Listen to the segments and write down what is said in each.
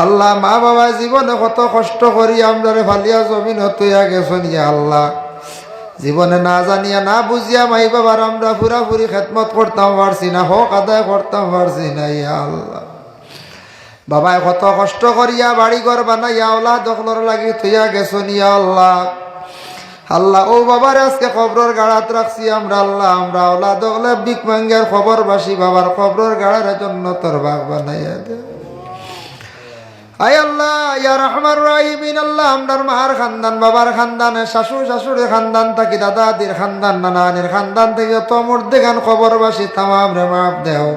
আল্লাহ মা বাবা জীবনে কত কষ্ট করি আমরা ফালিয়া জমিন হইয়া গেছেন ইয়া আল্লাহ। জীবনে না জানিয়া না বুঝিয়া মাই বাবার আমরা পুরাপুরি খেদমত করতাম পারছি না, হক আদায় করতাম পারছি না ইয়া আল্লাহ। বাবায় কত কষ্ট করিয়া বাড়ি ঘর বানাইয়া ওলাদ দখলর লাগি থইয়া গেছেন ইয়া আল্লাহ। আল্লাহ ও বাবার আজকে কবরের গাড়াত রাখছি আমরা আল্লাহ, আমরা ওলাদ দখলে বিক মাঙ্গের খবর বাসি বাবার কবরের গাড়ার জন্য তোর বাগ বানাইয়া দে আয় আল্লাহ ইয়া রহমান রাহিমিন। আল্লাহ আমরার মার খানদান বাবার খানদানে শাশুড় শাশুড়ির খানদান থাকি দাদাদির খানদান নানানির খানদান থেকে তো মুর্দে গান খবরবাসী তামাম রে মাফ দেও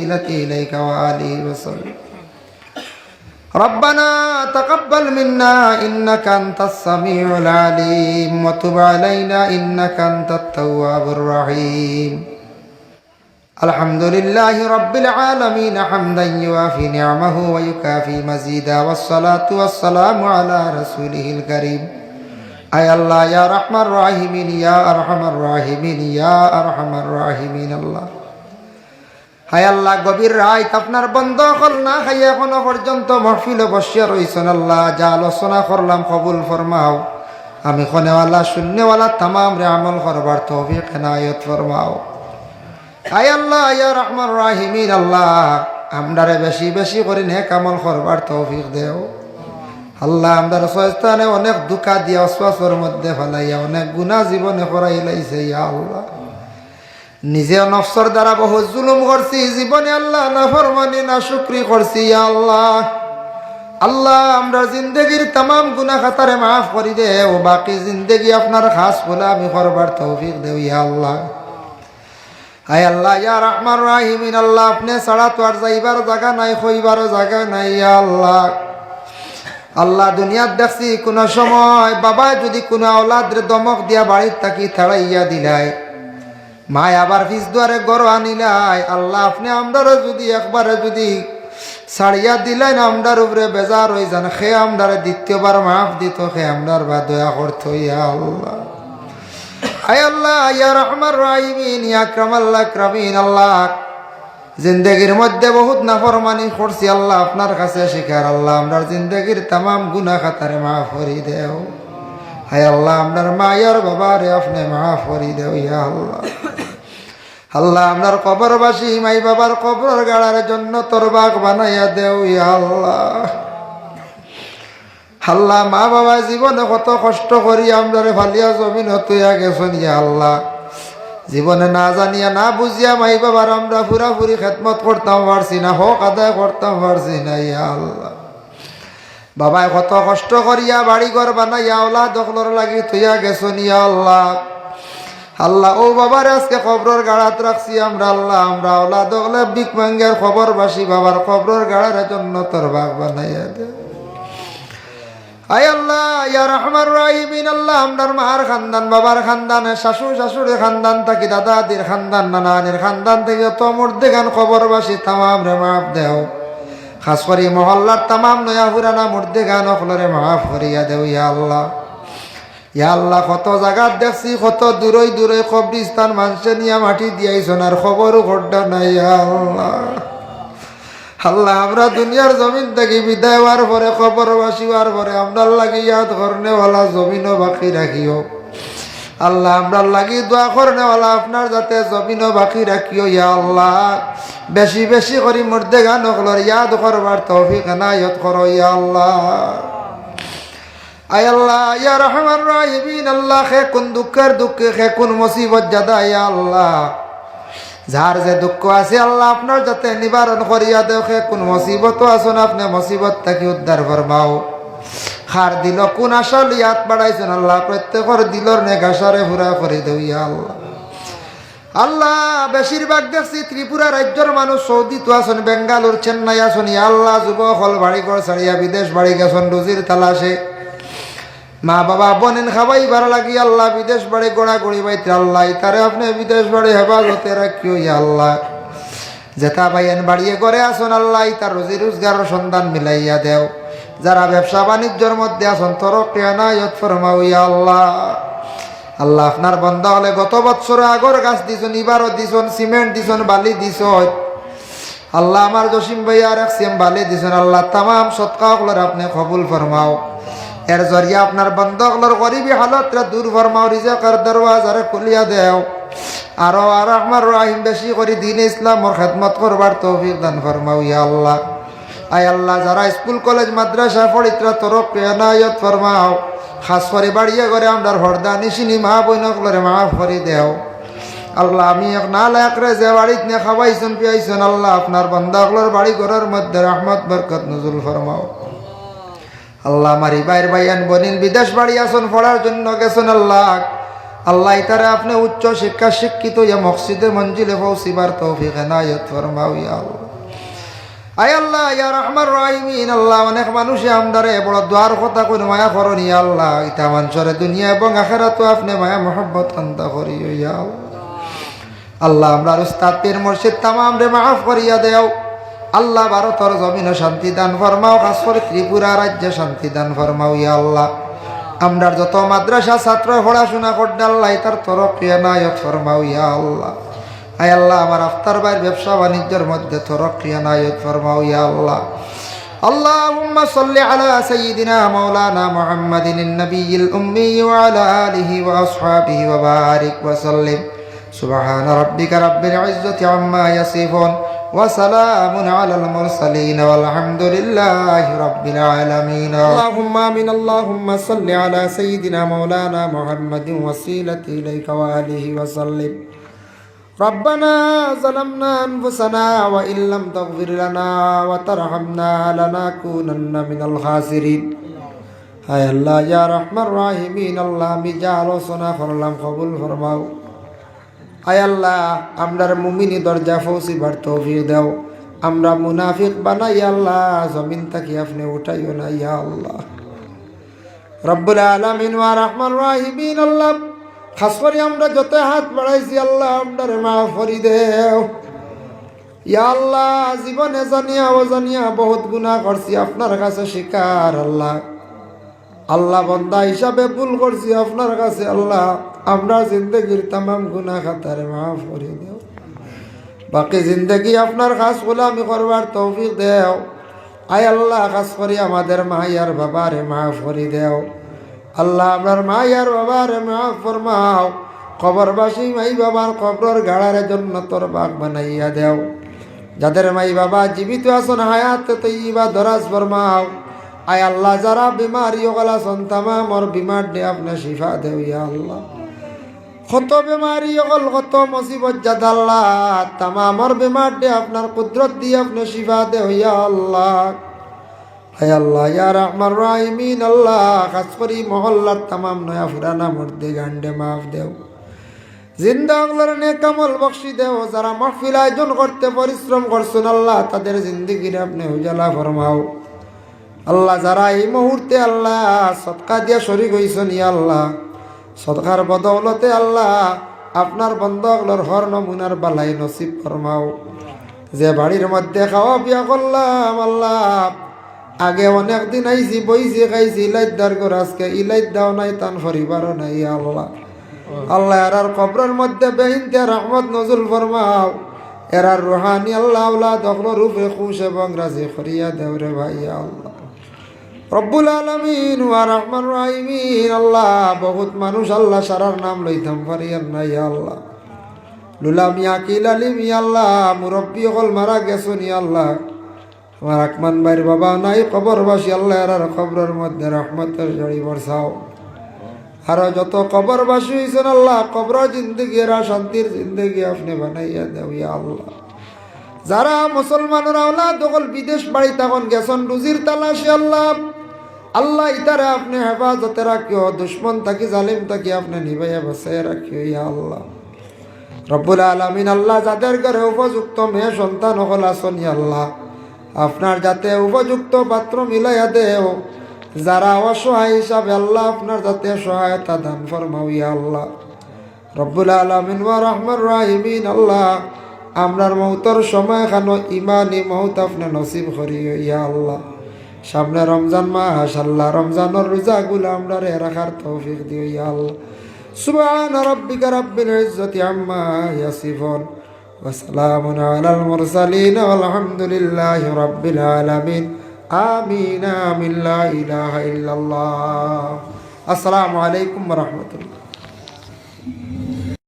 ইলাতি ইলাইকা ওয়া আলিহি ওয়া সাল্লাম। ربنا تقبل منا إنك أنت السميع العليم وتب علينا إنك أنت التواب الرحيم. الحمد لله رب العالمين حمدا يوافي نعمه ويكافي مزيدا والصلاة والسلام على رسوله الكريم. أي الله يا رحمن الراحمين يا أرحم الراحمين يا أرحم الراحمين الله. হায় আল্লাহ গভীর রাত আপনার বন্ধ হল না খাই এখনো পর্যন্ত মাহফিলে বসিয়া রইছেন আল্লাহ, যা আলোচনা করলাম কবুল ফরমাও। আমি খনেওয়ালা শূন্যওয়ালা তামাম রে আমল করবার তৌফিক এনায়েত ফরমাও। হায় আল্লাহ ইয়া রহমান রাহিমিন আল্লাহ আমরারে বেশি বেশি করে নেক আমল করবার তৌফিক দেও আল্লাহ। আমরার শয়তানে অনেক দুঃখা দিয়া অশ্বাসের মধ্যে ফেলাইয়া অনেক গুনাহ জীবনে করাই লাইছে ইয়া আল্লাহ। নিজে নফসর দ্বারা বহু জুলুম করছি জীবনে আল্লাহ, না ফরমানি না শুকরি করছি ইয়া আল্লাহ। আল্লাহ আমরা জিন্দগির तमाम গুনাহ খাতারে মাফ করি দে ও বাকি জিন্দগি আপনার খাস বলে আমি করবার তৌফিক দেও ইয়া আল্লাহ। হায় আল্লাহ ইয়া রহমান রাহিমিন আল্লাহ আপনি ছাড়া তো আর যাইবার জায়গা নাই, কইবার জায়গা নাই ইয়া আল্লাহ। আল্লাহ দুনিয়াত দেখছি কোন সময় বাবা যদি কোন আওলাদের দমক দিয়া বাড়ির থাকি থাড়াইয়া দিলাই, মায় আবার ফিস দুয়ারে গড় আনিলাই, আল্লাহ আপনি আমরারও যদি একবারে যদি ছাড়িয়া দিলেন আমরার উপরে বেজার হয়ে যান, খে আমরারে দ্বিতীয়বার মাফ দিত, খে আমরার বা দয়া করত ইয়া আল্লাহ। আয় আল্লাহ ইয়া রহমান রাহিমিন ইয়া আকরামাল আকরামিন আল্লাহ জিন্দগির মধ্যে বহুত নাফরমানি করছি আল্লাহ, আপনার কাছে শিকার আল্লাহ আমরার জিন্দগির तमाम গুনাহ খাতারে মাফ করে দেও। হায় আল্লাহ আপনার মায়ের বাবারে আপনি মাফ করে দেও ইয়া আল্লাহ। আল্লাহ আপনার কবরবাসী মাই বাবার কবর গাড়ার জন্য তোর বাগ বানাইয়া দেও ইয়া আল্লাহ। আল্লাহ মা বাবা জীবনে কত কষ্ট করি আমরা ফালিয়া জমিন হইয়া গেছেন ইয়া আল্লাহ। জীবনে না জানিয়া না বুঝিয়া মাই বাবার আমরা পুরাপুরি খেদমত করতাম পারছি না, হক আদায় করতাম পারছি না ইয়া আল্লাহ। বাবায় কত কষ্ট করিয়া বাড়ি ঘর বানাইয়া ওলাদ দখলর লাগি থইয়া গেছেন ইয়া আল্লাহ। আল্লাহ ও বাবার আজকে কবরের গাড়াত রাখছি আমরা আল্লাহ, আমরা ওলাদ দখলে বিক মাঙ্গের খবর বাসি বাবার কবরের গাড়ার জন্য তোর বাগ বানাইয়া দে আয় আল্লাহ ইয়া রহমান রাহিমিন আল্লাহ আমরার মার খানদান বাবার খানদানে শাশুড় শাশুড়ির খানদান থাকি দাদাদির খানদান নানানির খানদান থেকে তো মুর্দে গান খবর বাসি তামাম রে মাফ দেও, খাস করি মহল্লার तमाम নয়া পুরানা মুর্দে গান অকলরে মাফ করিয়া দেও ইয়া আল্লাহ। ইয়া আল্লাহ কত জায়গা দেখছি কত দূরে দূরে কবরিস্তান মানুষে নিয়ে মাটি দিয়াইছেন আর খবরও ঘটনা নাই ইয়া আল্লাহ। আল্লাহ আমরা দুনিয়ার জমিন থেকে বিদায় হওয়ার পরে কবরবাসী হওয়ার পরে আমরার লাগি ইয়াদ করনেওয়ালা জমিনও বাকি রাখিও আল্লাহ, আমরার লাগি দোয়া করনেওয়ালা আপনার যাতে জমিনও বাকি রাখিও ইয়া আল্লাহ। বেশি বেশি করি মুর্দে গান ওগুলোর ইয়াদ করবার তৌফিক এনায়েত করো ইয়া আল্লাহ। আয় আল্লাহ ইয়া রহমান রাহিমিন আল্লাহ খে কোন দুঃখের দুঃখে খে কোন মুসিবত জাদা ইয়া আল্লাহ, যার যে দুঃখ আছে আল্লাহ আপনার যাতে নিবারণ করিয়া দেও, খে কোন মুসিবত আসুন আপনি মুসিবত থেকে উদ্ধার ফরমাও। খার দিল কোন আশা লিয়াত বাড়াইছেন আল্লাহ প্রত্যেকের দিলর নেগাসারে পুরা করে দেও ইয়া আল্লাহ। আল্লাহ বেশিরভাগ দেখছি ত্রিপুরা রাজ্যের মানুষ সৌদি তো আসুন, বেঙ্গালুর চেন্নাই আসুন ইয়া আল্লাহ। যুবক হল বাড়ি ঘর ছাড়িয়া বিদেশ বাড়ি গেছেন রুজির তালাশে, মা বাবা বোনেন খাবাই ভালো লাগি আল্লাহ বিদেশ বাড়ি গোড়া গড়ি বাইতে আল্লাহ তারে আপনি বিদেশ বাড়ি হেফাজতে রাখিও ইয়া আল্লাহ। যেটা ভাইয়েন বাড়িয়ে করে আসুন আল্লাহ তার রুজি রোজগারের সন্ধান মিলাইয়া দেও। যারা ব্যবসা বাণিজ্যের মধ্যে আসুন তরক্কি এনায়েত ফরমাও ইয়া আল্লাহ। আল্লাহ আপনার বন্দা হলে গত বছর আগর গাছ দিছন, এবারও দিছন, সিমেন্ট দিছন, বালি দিছন, আল্লাহ আমার জসিম ভাই আর এক সিএম ভালে দিছেন আল্লাহ তামাম সৎকাগুলোর আপনি কবুল ফরমাও এর জরিয়া আপনার বন্ধকগুলোর গরিবী হালতরা দূর ফরমাও রিজেকের দরওয়াজারে খুলিয়া দেও আরো আর আমার রাহিম বেশি করে দিন ইসলামর খেদমত করবার তৌফিক দান ফরমাও ইয়া আল্লাহ আয় আল্লাহ যারা স্কুল কলেজ মাদ্রাসা পড়িত্রা তরফ এনায়ত ফরমাও খাস করে বাড়িয়ে করে আমরা হরদা নিশিনি মা বইনকলরে মাফ করে দেও আল্লাহ আমি এক না লায়করে যে বাড়িতে নিয়ে খাওয়াইছেন পিয়াইছেন আল্লাহ আপনার বান্দাগুলোর বাড়ি ঘরের মধ্যে রহমত বরকত নজুল ফরমাও আল্লাহ আমারি বাইর বাইয়ান বনিন বিদেশ বাড়ি আসন পড়ার জন্য গেছেন আল্লাহ আল্লাহ ইতারে আপনি উচ্চ শিক্ষা শিক্ষিত ইয়া মসজিদে মঞ্জিলে পৌঁছিবার তৌফিক এনায়ত ফরমাও ইয়া আল্লাহ আয় আল্লাহ ইয়া রহমান রাহিমিন আল্লাহ অনেক মানুষে আমদারে বড় দোয়ার কথা কোন মায়া করনি আল্লাহ ইতা মানুষরে দুনিয়া এবং আখেরাতও আপনি মায়া মোহব্বত আনতা করি ইয়া আল্লাহ আমরা উস্তাদ পীর মুর্শিদ তামাম রে মাফ করিয়া দেও আল্লাহ ভারতের জমিনে শান্তি দান ফরমাও খাস করে ত্রিপুরা রাজ্যে শান্তি দান ফরমাও ইয়া আল্লাহ আমরার যত মাদ্রাসা ছাত্র পড়াশোনা করতে আল্লাহ তার তরফ এনায়ত ফরমাও ইয়া আল্লাহ আয় আল্লাহ আমার আফতার ভাইয়ের ব্যবসা বাণিজ্যের মধ্যে তরক্কি এনায়ত ফরমাও ইয়া আল্লাহ আল্লাহুম্মা সাল্লি আলা সাইয়্যিদিনা মাওলানা মুহাম্মাদিন নবিয়্যিল উম্মি ওয়া আলা আলিহি ওয়া আসহাবিহি ওয়া বারিক ওয়া সাল্লিম সুবহানা রাব্বিকা রাব্বিল ইজ্জাতি আম্মা ইয়াসিফুন ওয়া সালামুন আলাল মুরসালিন ওয়ালহামদুলিল্লাহি রাব্বিল আলামিন আল্লাহুম্মা আমিন আল্লাহুম্মা সাল্লি আলা সাইয়্যিদিনা মাওলানা মুহাম্মাদিন ওয়াসিলাতি ইলাইকা ওয়া আলিহি ওয়া সাল্লিম ربنا ظلمنا أنفسنا وإن لم تغفر لنا وترحمنا لنكونن من الخاسرين হায় আল্লাহ ইয়া রহমান রাহিমিন আল্লাহ আমি যা আলোচনা করলাম কবুল ফরমাও হায় আল্লাহ আমরার মুমিনি দরজা পৌঁছিবার তৌফিক দাও আমরা মুনাফিক বানাই আল্লাহ জমিন থেকে আপনি উঠাইও না ইয়া আল্লাহ রব্বুল আলামিন ওয়া রহমান রাহিমিন আল্লাহ খাস করে আমরা যত হাত বাড়াইছি আল্লাহ আপনার মাফ করি দেও ইয়া আল্লাহ জীবনে জানিয়া অজানিয়া বহুত গুনাহ করছি আপনার কাছে স্বীকার আল্লাহ আল্লাহ বান্দা হিসাবে ভুল করছি আপনার কাছে আল্লাহ আমরা জিন্দগির तमाम গুনাহ খাতারে মাফ করে দেও বাকি জিন্দগি আপনার খাস গোলামি করবার তৌফিক দেও আয় আল্লাহ খাস করে আমাদের মা আর বাবারে মাফ করে দেও আল্লাহ আপনার মা আর বাবার মাফ ফরমাও কবরবাসী মাই বাবার কবরের গাড়ার জন্য তোর বাগ বানাইয়া দেও যাদের মাই বাবা জীবিত আছেন হায়াত তৈবা দরাজ ফরমাও আয় আল্লাহ যারা বিমারি ওগলা সন্তামাম আর বিমার দে আপনি শিফা দেও ইয়া আল্লাহ কত বিমারি ওগল কত মুসিবত জাদ আল্লাহ তামামর বিমার দে আপনার কুদরত দিয়ে আপনি শিফা দেও ইয়া আল্লাহ হায় আল্লাহ ইয়া রহমান রাহিমিন আল্লাহ খাস করি মহল্লার तमाम নয়া ফুরানা মর্দে গান্ডে মাফ দেও জিন্দা আল্লাহর নেক আমল বখশি দেও যারা মাহফিল আয়োজন করতে পরিশ্রম করছেন আল্লাহ তাদের জিন্দেগির আপনি উজালা ফরমাও আল্লাহ যারা এই মুহূর্তে আল্লাহ সদকা দিয়া শরীক হইছেন ইয়া আল্লাহ সদকার বদৌলতে আল্লাহ আপনার বন্ধগুলোর হর নমুনার বালাই নসিব ফরমাও যে বাড়ির মধ্যে খাওয়া পিয়া করলাম আল্লাহ আগে অনেক দিন আইছি বইছি খাইছি ইলাইদার করে আজকে ইলাইদ দাও নাই তান পরিবারও নাই আল্লাহ আল্লাহ এরার কবরের মধ্যে বেইনতে রহমত নজুল ফরমাও এরার রুহানি আল্লাহ আওলাদ অখলো রূপে খুশ এবং রাজি করিয়া দেও রে ভাই আল্লাহ রব্বুল আলামিন ওয়া রহমান রাহিমিন আল্লাহ বহুত মানুষ আল্লাহ সারার নাম লইতাম পারিয়ান নাই আল্লাহ লুলা মিয়া কিলালি মিয়া আল্লাহ মুরব্বী হল মারা গেছেন আল্লাহ আমার আকমান ভাইয়ের বাবা নাই কবরবাসী আল্লাহ এরার কবরের মধ্যে রহমতের জড়ি বর্ষাও আরো যত কবরবাসী হয়েছেন আল্লাহ কবর জিন্দগি এরা শান্তির জিন্দগি আপনি বানাইয়া দেও ইয়া আল্লাহ যারা মুসলমানের আওলাদ দখল বিদেশ বাড়ি তখন গেছেন রুজির তালাশে আল্লাহ আল্লাহ ইতারে আপনি হেফাজতে রাখিও দুশ্মন থাকি জালিম থাকি আপনি নিভাইয়া বাঁচাইয়া রাখিও ইয়া আল্লাহ রব্বুল আলামিন আল্লাহ যাদের ঘরে উপযুক্ত মেয়ে সন্তান হল আসন ইয়া আল্লাহ আপনার যাতে উপযুক্ত পাত্র মিলাইয়া দেও যারা অসহায় হিসাবে আল্লাহ আপনার যাতে সহায়তা দান ফরমাও ইয়া আল্লাহ রব্বুল আলামিন ওয়া রহমান রাহিমিন আল্লাহ আমরার মৌতর সময় খানো ইমানি মৌত আপনি নসিব করিও ইয়া আল্লাহ সামনে রমজান মাস আল্লাহ রমজানের রোজাগুলো আমরা রাখার তৌফিক দিও ইয়া আল্লাহ সুবহান রাব্বিকা রাব্বিল ইজ্জাতি আম্মা ইয়াসিফুন وسلام على المرسلين والحمد لله رب العالمين آمين آمين لا إله إلا الله السلام عليكم ورحمة الله